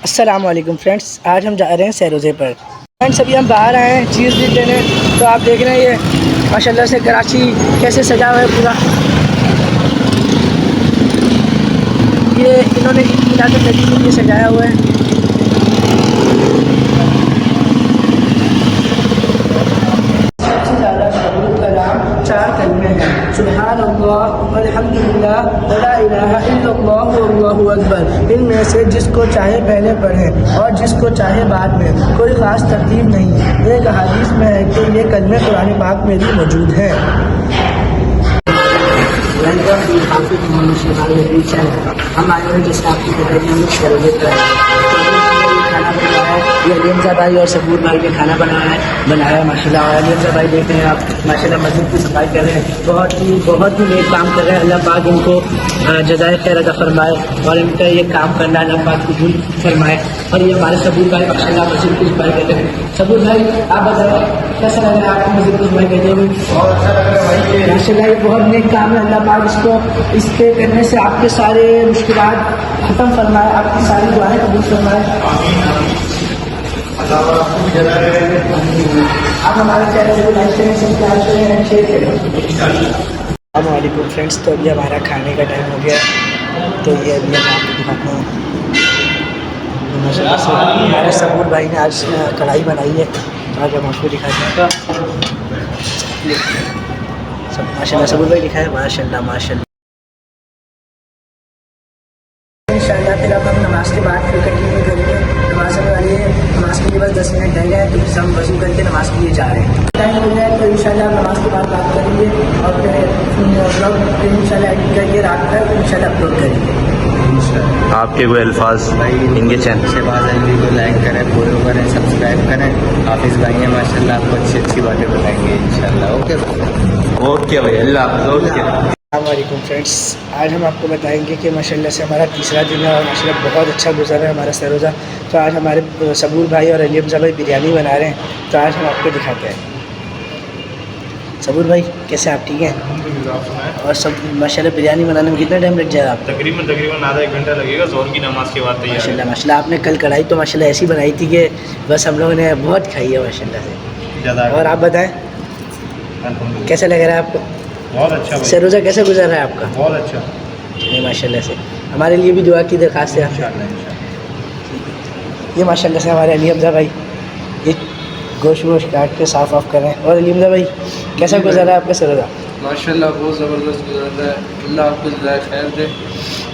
अस्सलाम वालेकुम फ्रेंड्स, आज हम जा रहे हैं सैरोज़े पर। फ्रेंड्स अभी हम बाहर आए हैं चीज़ भी लेने। तो आप देख रहे हैं ये माशाल्लाह से कराची कैसे सजा हुआ है पूरा। ये इन्होंने ईद मिलाद नबी के लिए सजाया हुआ है। सबसे ज़्यादा मक़बूल कलाम 4 कलमे हैं, सुब्हान अल्लाह वल्हम्दुलिल्लाह वला इलाहा इल्लल्लाह वल्लाहु अकबर। इनमें से जिसको चाहे पहले पढ़ें और जिसको चाहे बाद में, कोई ख़ास तरतीब नहीं। एक हदीस में है कि ये कलमे कुरान पाक में भी मौजूद हैं। हम आए हैं जैसे आपकी ये अलीमज़ा भाई और सबूर भाई ने खाना बनाया माशाल्लाह। और अलीमज़ा भाई देखते हैं आप माशाल्लाह मस्जिद की सफाई कर रहे हैं, बहुत ही नेक काम कर रहे हैं। अल्लाह पाक इनको जज़ाए खैर अता फरमाए और इनका ये काम करना अल्लाह पाक कबूल फरमाए। और ये हमारे सबूर भाई माशाल्लाह मस्जिद की सफाई करते हैं। सबूर भाई आप बताओ कैसा लग रहा है आपको मस्जिद की सफाई करते हुए? बहुत अच्छा लग रहा है भाई। माशाल्लाह ये बहुत नेक काम है। अल्लाह पाक इस पे करने से आपके सारे मुश्किलात ख़त्म फरमाए, आपकी सारी दुआएं कबूल फरमाए। आप हमारे चैनल को लाइक करें, सब्सक्राइब करें, शेयर करें। अस्सलामुअलैकुम फ्रेंड्स, तो अभी हमारा खाने का टाइम हो गया। तो ये अभी हम आपको दिखाते हैं माशाल्लाह से हमारे सबूर भाई ने आज कढ़ाई बनाई है। तो आज हम आपको दिखाते हैं सब माशाल्लाह सबूर भाई दिखाए माशाल्लाह माशाल्लाह। इंशाल्लाह फिर अब हम नमाज के बाद फिर कंटिन्यू करेंगे। नमाज होने वाली है, नमाज के लिए बस 10 मिनट रह गए, तो फिर हम वज़ू करके नमाज के लिए जा रहे हैं। टाइम हो गया है तो इंशाल्लाह नमाज के बाद बात करेंगे और फिर इंशाल्लाह एडिट करके रात तक इंशाल्लाह अपलोड करेंगे। आपके कोई अल्फाज इनके चैनल से बाद को लाइक करें, फॉलो करें, सब्सक्राइब करें। हाफिज़ भाई हैं माशाल्लाह, आपको अच्छी अच्छी बातें बताएंगे इंशाल्लाह। ओके भाई, अल्लाह हाफ़िज़। अस्सलामुअलैकुम फ्रेंड्स, आज हम आपको बताएंगे कि माशाल्लाह से हमारा तीसरा दिन है और माशाल्लाह बहुत अच्छा गुजर रहा है हमारा सरोज़ा। तो आज हमारे सबूर भाई और अलीमज़ा भाई बिरयानी बना रहे हैं, तो आज हम आपको दिखाते हैं। सबूर भाई कैसे आप ठीक हैं? और सब माशाल्लाह बिरयानी बनाने में कितना टाइम लग जाएगा आप? तकरीबन आधा 1 घंटा लगेगा। ज़ोहर की नमाज के बाद तैयार। माशाल्लाह माशाल्लाह। आपने कल कढ़ाई तो माशाल्लाह ऐसी बनाई थी कि बस हम लोगों ने बहुत खाई है माशाल्लाह से। और आप बताएँ कैसा लग रहा है आपको? बहुत अच्छा भाई। सरोज़ा कैसे गुजर रहा है आपका? बहुत अच्छा। नहीं माशाल्लाह से हमारे लिए भी दुआ की दरख्वास्त है आपसे। ये माशाल्लाह से हमारे अलीमज़ा भाई ये गोश्त वोश्त काट के साफ़ ऑफ कर रहे हैं। और अलीमज़ा भाई कैसा गुजर रहा है आपका सरोज़ा? माशाल्लाह बहुत ज़बरदस्त गुजर रहा है। अल्लाह आपको जज़ाए खैर दे।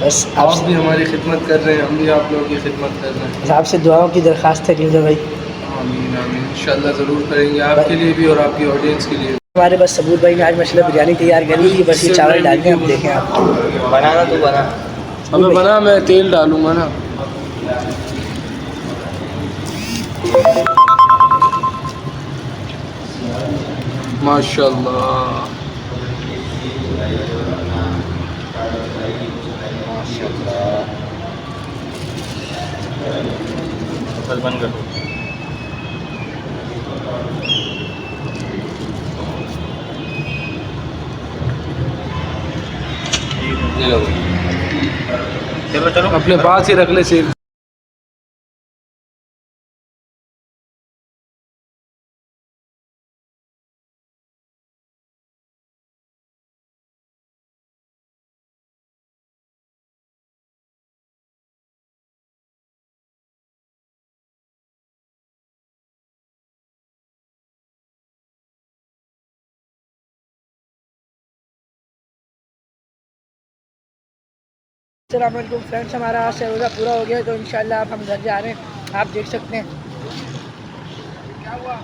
बस आप भी हमारी खिदमत कर रहे हैं, हम भी आप लोगों की खिदमत कर रहे हैं। आपसे दुआओं की दरख्वास्त है अलीमज़ा भाई। आमीन आमीन, इंशाल्लाह ज़रूर करेंगे, आपके लिए भी और आपकी ऑडियंस के लिए। हमारे बस सबूर भाई ने आज माशाल्लाह बिरयानी तैयार कर ली थी, बस ये चावल डाल के आप देखें। आप बनाना तो बना। हमें बना, मैं तेल डालूँगा ना। माशाल्लाह बंद कर दो। चलो अपने पास ही रख ले सेब। अस्सलाम वालेकुम फ्रेंड्स, हमारा आज सरोज़ा पूरा हो गया। तो इंशाल्लाह अब हम घर जा रहे हैं, आप देख सकते हैं। क्या हुआ?